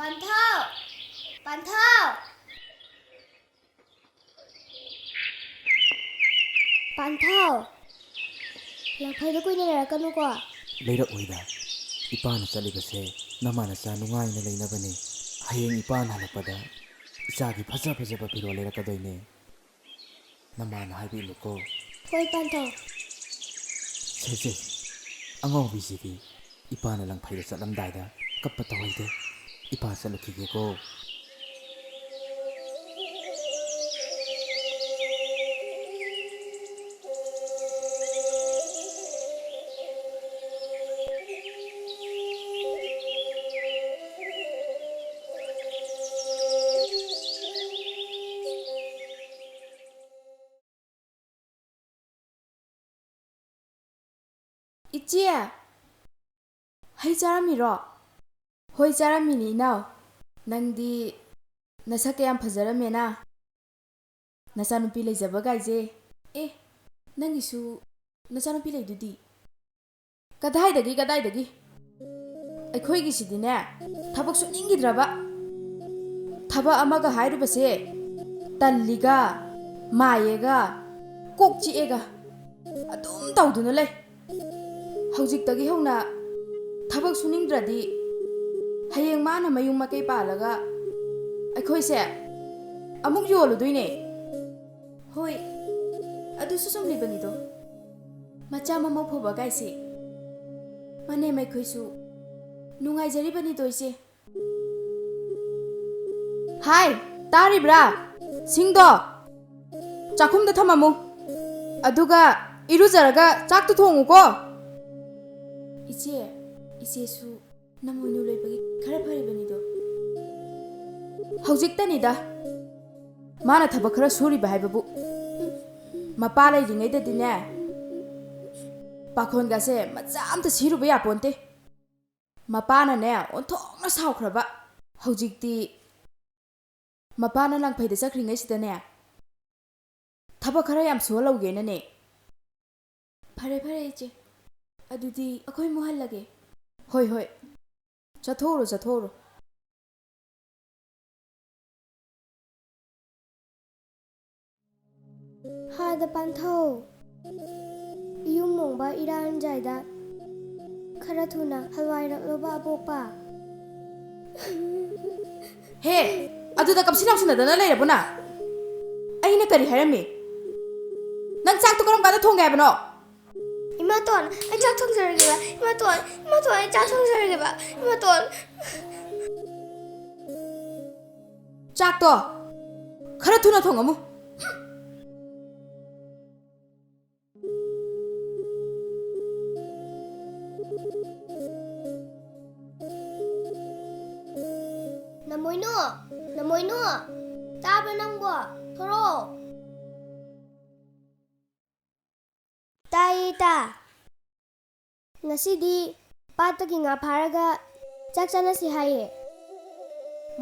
ꯄꯟꯊꯧ ꯄꯟꯊꯧ ꯄꯟꯊꯧ ꯂꯪꯐꯩꯗ ꯀꯨꯏꯅ ꯂꯩꯔꯛꯀꯅꯨꯀꯣ ꯂꯩꯔꯛꯑꯣꯏꯗ ꯏꯄꯥꯅ ꯆꯠꯂꯤꯕꯁꯦ ꯅꯃꯥꯅꯆꯥ ꯅꯨꯡꯉꯥꯏꯅ ꯂꯩꯅꯕꯅꯤ ꯍꯌꯦꯡ ꯏꯄꯥꯅ ꯍꯜꯂꯛꯄꯗ ꯏꯆꯥꯒꯤ ꯐꯖ ꯐꯖꯕ ꯐꯤꯔꯣꯜ ꯂꯩꯔꯛꯀꯗꯣꯏꯅꯦ ꯅꯃꯥꯅ ꯍꯥꯏꯕ ꯏꯜꯂꯨꯀꯣ ꯍꯣꯏ ꯄꯟꯊꯧ ꯁꯦ ꯑꯉꯥꯎꯕꯤꯁꯤꯗꯤ ꯏꯄꯥꯅ ꯂꯪꯐꯩꯗ ꯆꯠꯂꯝꯗꯥꯏꯗ ꯀꯞꯄ ꯇꯧꯍꯩꯗꯦ ꯏꯄꯥ ꯆꯠꯂꯨꯈꯤꯒꯦꯀꯣ ꯏꯆꯦ ꯍꯩ ꯆꯥꯔꯝꯃꯤꯔꯣ? ꯍꯣꯏ ꯆꯥꯔꯝꯃꯤꯅꯤ ꯏꯅꯥꯎ ꯅꯪꯗꯤ ꯅꯁꯛ ꯀꯌꯥꯝ ꯐꯖꯔꯝꯃꯦꯅ ꯅꯆꯥꯅꯨꯄꯤ ꯂꯩꯖꯕ ꯒꯥꯏꯖꯦ ꯑꯦ ꯅꯪꯒꯤꯁꯨ ꯅꯆꯥꯅꯨꯄꯤ ꯂꯩꯗꯨꯗꯤ ꯀꯗꯥꯏꯗꯒꯤ ꯑꯩꯈꯣꯏꯒꯤꯁꯤꯗꯤꯅꯦ ꯊꯕꯛ ꯁꯨꯅꯤꯡꯈꯤꯗ꯭ꯔꯕ ꯊꯕꯛ ꯑꯃꯒ ꯍꯥꯏꯔꯨꯕꯁꯦ ꯇꯜꯂꯤꯒ ꯃꯥꯏꯌꯦꯒ ꯀꯣꯛ ꯆꯤꯛꯑꯦꯒ ꯑꯗꯨꯝ ꯇꯧꯗꯨꯅ ꯂꯩ ꯍꯧꯖꯤꯛꯇꯒꯤ ꯍꯧꯅ ꯊꯕꯛ ꯁꯨꯅꯤꯡꯗ꯭ꯔꯗꯤ ꯍꯌꯦꯡ ꯃꯥꯅ ꯃꯌꯨꯝ ꯃꯀꯩ ꯄꯥꯜꯂꯒ ꯑꯩꯈꯣꯏꯁꯦ ꯑꯃꯨꯛ ꯌꯣꯜꯂꯨꯗꯣꯏꯅꯦ ꯍꯣꯏ ꯑꯗꯨꯁꯨ ꯆꯨꯝꯂꯤꯕꯅꯤꯗꯣ ꯃꯆꯥ ꯃꯃꯧ ꯐꯕ ꯒꯥꯏꯁꯦ ꯃꯅꯦꯝ ꯑꯩꯈꯣꯏꯁꯨ ꯅꯨꯡꯉꯥꯏꯖꯔꯤꯕꯅꯤꯗꯣ ꯏꯆꯦ ꯍꯥꯏ ꯇꯥꯔꯤꯕ꯭ꯔꯥ ꯁꯤꯡꯗꯣ ꯆꯥꯛꯈꯨꯝꯗ ꯊꯝꯃꯝꯃꯨ ꯑꯗꯨꯒ ꯏꯔꯨꯖꯔꯒ ꯆꯥꯛꯇꯣ ꯊꯣꯡꯉꯨꯀꯣ ꯏꯆꯦꯁꯨ ꯅꯃꯣꯏꯅꯨ ꯂꯩꯕꯒꯤ ꯈꯔ ꯐꯔꯤꯕꯅꯤꯗꯣ ꯍꯧꯖꯤꯛꯇꯅꯤꯗ ꯃꯥꯅ ꯊꯕꯛ ꯈꯔ ꯁꯨꯔꯤꯕ ꯍꯥꯏꯕꯕꯨ ꯃꯄꯥ ꯂꯩꯔꯤꯉꯩꯗꯗꯤꯅꯦ ꯄꯥꯈꯣꯟꯒꯁꯦ ꯃꯆꯥ ꯑꯝꯇ ꯁꯤꯔꯨꯕ ꯌꯥꯄꯣꯟꯇꯦ ꯃꯄꯥꯅꯅꯦ ꯑꯣꯟꯊꯣꯛꯅ ꯁꯥꯎꯈ꯭ꯔꯕ ꯍꯧꯖꯤꯛꯇꯤ ꯃꯄꯥꯅ ꯂꯪꯐꯩꯗ ꯆꯠꯈ꯭ꯔꯤꯉꯩꯁꯤꯗꯅꯦ ꯊꯕꯛ ꯈꯔ ꯌꯥꯝ ꯁꯨꯍꯜꯍꯧꯒꯦꯅꯅꯦ ꯐꯔꯦ ꯏꯆꯦ ꯑꯗꯨꯗꯤ ꯑꯩꯈꯣꯏ ꯃꯨꯛꯍꯜꯂꯒꯦ ꯍꯣꯏ ꯆꯠꯊꯣꯛꯎꯔꯣ ꯍꯥꯗ ꯄꯟꯊꯧ ꯏꯌꯨꯝ ꯃꯣꯡꯕ ꯏꯔꯥꯟꯖꯥꯏꯗ ꯈꯔ ꯊꯨꯅ ꯍꯜꯋꯥꯏꯔꯛꯂꯣꯕ ꯑꯕꯣꯛꯄ ꯍꯦ ꯑꯗꯨꯗ ꯀꯞꯁꯤ ꯂꯥꯎꯁꯤꯟꯅꯗꯅ ꯂꯩꯔꯕꯣꯅ ꯑꯩꯅ ꯀꯔꯤ ꯍꯥꯏꯔꯝꯃꯤ ꯅꯪ ꯆꯥꯛꯇꯣ ꯀꯔꯝ ꯀꯥꯟꯗ ꯊꯣꯡꯒꯦ ꯍꯥꯏꯕꯅꯣ ꯏꯃꯥꯇꯣꯟ ꯑꯩ ꯆꯥꯛ ꯊꯣꯡꯖꯔꯒꯦꯕ ꯏꯃꯥꯇꯣꯟ ꯑꯩ ꯆꯥꯛ ꯊꯣꯡꯖꯔꯒꯦꯕ ꯏꯃꯥꯇꯣꯟ ꯆꯥꯛꯇꯣ ꯈꯔ ꯊꯨꯅ ꯊꯣꯡꯉꯝꯃꯨ ꯅꯃꯣꯏꯅꯨ ꯇꯥꯕ꯭ꯔꯥ ꯅꯪꯕꯣ ꯊꯣꯔꯛꯑꯣ ꯇꯥꯏꯌꯦ ꯏꯇꯥ ꯉꯁꯤꯗꯤ ꯄꯥꯠꯇꯒꯤ ꯉꯥ ꯐꯥꯔꯒ ꯆꯥꯛ ꯆꯥꯅꯁꯤ ꯍꯥꯏꯌꯦ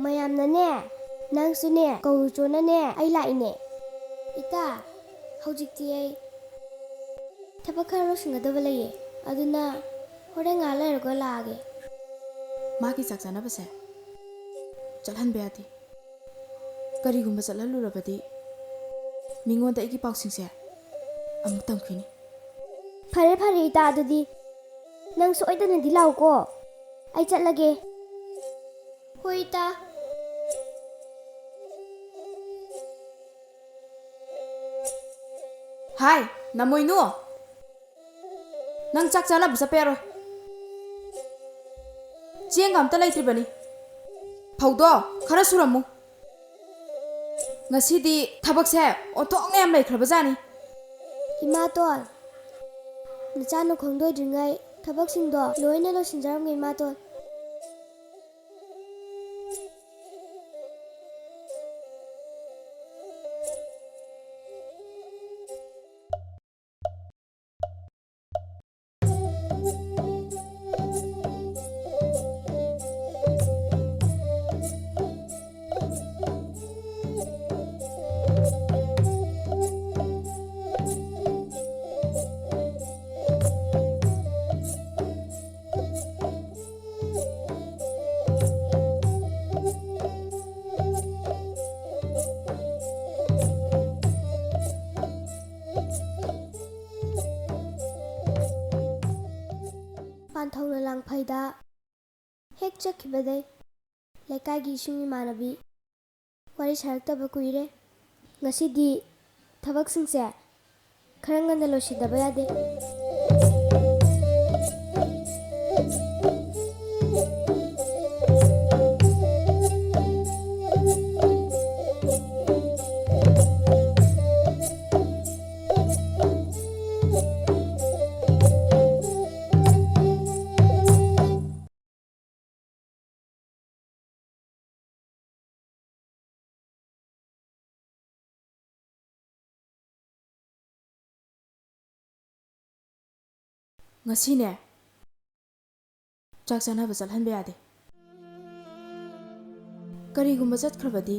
ꯃꯌꯥꯝꯅꯅꯦ ꯅꯪꯁꯨꯅꯦ ꯀꯧꯔꯨ ꯆꯣꯅꯅꯦ ꯑꯩ ꯂꯥꯛꯏꯅꯦ ꯏꯇꯥ ꯍꯧꯖꯤꯛꯇꯤ ꯑꯩ ꯊꯕꯛ ꯈꯔ ꯂꯣꯏꯁꯤꯟꯒꯗꯕ ꯂꯩꯌꯦ ꯑꯗꯨꯅ ꯍꯣꯔꯦꯟ ꯉꯥꯏꯍꯥꯛ ꯂꯩꯔꯒ ꯂꯥꯛꯑꯒꯦ ꯃꯥꯒꯤ ꯆꯥꯛ ꯆꯥꯅꯕꯁꯦ ꯆꯠꯍꯟꯕ ꯌꯥꯗꯦ ꯀꯔꯤꯒꯨꯝꯕ ꯆꯠꯍꯜꯂꯨꯔꯕꯗꯤ ꯃꯤꯉꯣꯟꯗ ꯑꯩꯒꯤ ꯄꯥꯎꯁꯤꯡꯁꯦ ꯑꯃꯨꯛ ꯇꯝꯈꯤꯅꯤ ꯐꯔꯦ ꯏꯇꯥ ꯑꯗꯨꯗꯤ ꯅꯪ ꯁꯣꯏꯗꯅꯗꯤ ꯂꯥꯛꯎꯀꯣ ꯑꯩ ꯆꯠꯂꯒꯦ ꯍꯣꯏ ꯏꯇꯥ ꯍꯥꯏ ꯅꯃꯣꯏꯅꯨ ꯅꯪ ꯆꯥꯛ ꯆꯥꯅꯕ ꯆꯠꯄ ꯌꯥꯔꯣꯏ ꯆꯦꯡꯒ ꯑꯝꯇ ꯂꯩꯇ꯭ꯔꯤꯕꯅꯤ ꯐꯧꯗꯣ ꯈꯔ ꯁꯨꯔꯝꯃꯨ ꯉꯁꯤꯗꯤ ꯊꯕꯛꯁꯦ ꯑꯣꯟꯊꯣꯛꯅ ꯌꯥꯝ ꯂꯩꯈ꯭ꯔꯕꯖꯥꯠꯅꯤ ꯏꯃꯥꯇꯣꯟ ꯅꯆꯥꯅ ꯈꯣꯡꯗꯣꯏꯗ꯭ꯔꯤꯉꯩ ꯊꯕꯛꯁꯤꯡꯗꯣ ꯂꯣꯏꯅ ꯂꯣꯏꯁꯤꯟꯖꯔꯝꯒꯦ ꯏꯃꯥꯇꯣꯟ ꯂꯥꯛꯏꯗ ꯍꯦꯛ ꯆꯠꯈꯤꯕꯗꯩ ꯂꯩꯀꯥꯏꯒꯤ ꯏꯁꯨꯡ ꯏꯃꯥꯟꯅꯕꯤ ꯋꯥꯔꯤ ꯁꯥꯔꯛꯇꯕ ꯀꯨꯏꯔꯦ. ꯉꯁꯤꯗꯤ ꯊꯕꯛꯁꯤꯡꯁꯦ ꯈꯔ ꯉꯟꯅ ꯂꯣꯏꯁꯤꯟꯗꯕ ꯌꯥꯗꯦ. Ngasine chak chanaba chalhanba yade. Karigumba chatkrabadi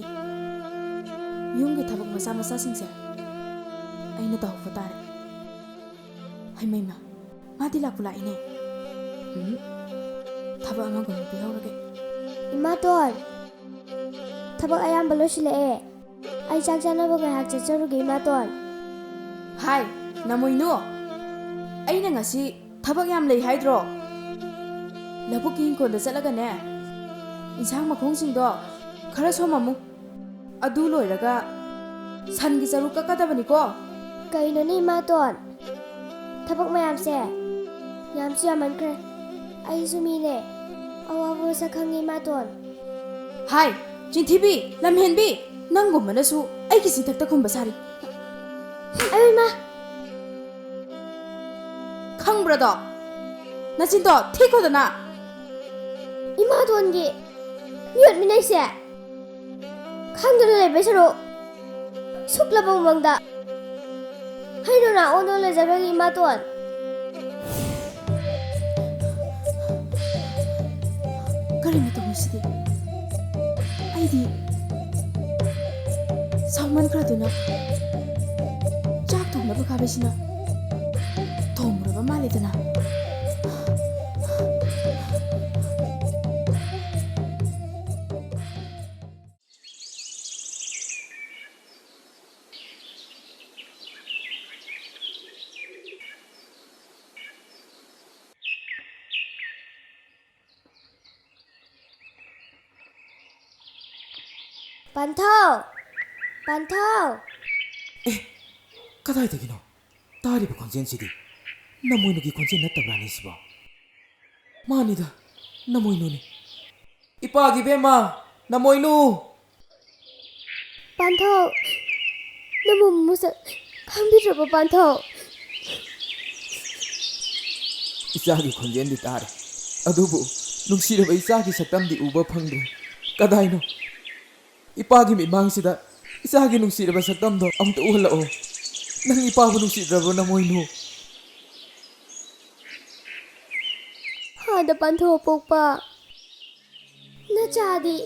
yumgi thabak macha macha singse aina tawfa tare. Hai maima madi lakula ine. Thaba ama gum bihawrage. Imaton, tabak ayamba losila'e. Ay chak chanaba ngayak chacharuge Imaton. Hai, namoyno. Aina ngasi tabak yam lei haidro. Labuki hingkonda chatlaga ne. Insang makhongsingdo khara somamu. Adu loiraga sangi charu kakadabani ko. Kaino ni Imaton? Tabak mayamse yamsu yamankhre. Ay sumine awabu sa khangi Imaton. Hai, Chintibi, lamhenbi, nanggumana su ay kisi takta kumbasari. Ay ma, Khang brado. Nachindo thiko dana. Imaton gi miyot minayse. Khangdana lebe saro suklabang mangda. Hayno na ono le jabagi Imaton. Kari mo tong sidi. Ay di. Sangman kraduna. Jak tong na bakabesina. Tomura ba malidana. Panthaw! Panthaw! Kadaidagino taariba khonjensidi namoynugi khonjen nattabrani siba manida namoynuni ipagi bema namoynu Panthaw! Namu musa khangbidraba Panthaw! isagi khonjendi tare adubu nungsiraba isagi saktamdi uba phangre kadaino ipagi mimangsida isagi nungsiraba saktamdo amta uhalao nang ipabu nungsidraba namoynu Hada Panthaw pokpa. Nachadi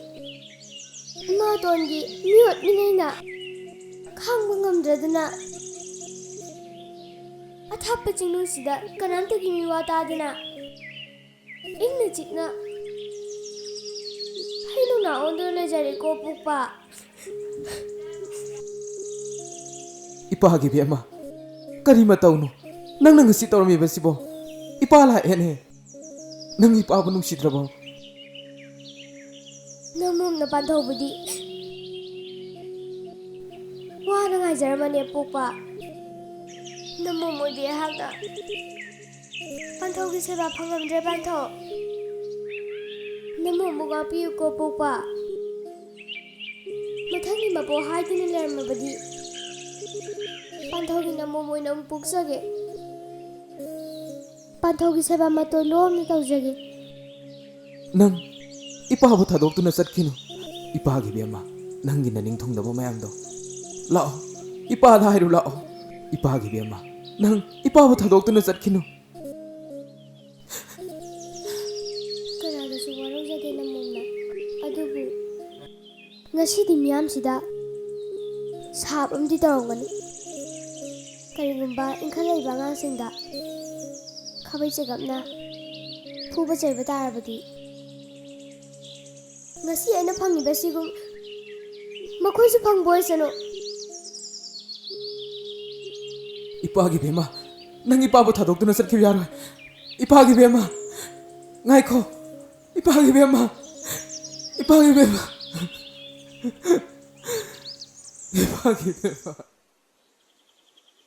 Imatongi miyot minayna khangba ngamdradana athappa chingnungsida kanamtagi miwa tadana ingna chikna hayno na ondo lejare ko pokpa. ipagi bema kari matawno nang ngasi tawrami basibo ipala ene nang ipabu nungsidraba Namum na Panthaw budi wana ngaijaramane pokpa. Namum odi hakda Panthaw gi seba phangamdre Panthaw. Namum buga piyu ko pokpa. Mathangi mapo haidina lermabadi Panthaw gi namum oina puksage. Panthaw gi seba mato lomni tawjage. nang ipabu thadoktu na chatkinu ipagi bema nangi na ningthongdaba mayamdo lao ipa hairu lao ipagi bema nang ipabu thadoktu na chatkinu Kanadasu warojade namumna adubu ngasidi miyamsida sab amdi tawngani. Karigumba inkhalaiba angangsingda khabai chegapna fuba chaiba tarabadi ngasi aina phangniba sigum makhoisu phangboisano. ipagi bema nang ipabu thadoktu na chatkhiu yaroi ipagi bema ꯉꯥꯏꯈꯣ ꯏꯄꯥꯒꯤ ꯕꯦꯝꯃ ꯏꯄꯥꯒꯤ ꯕꯦꯝꯃ ꯏꯄꯥꯒꯤ ꯕꯦꯝꯃ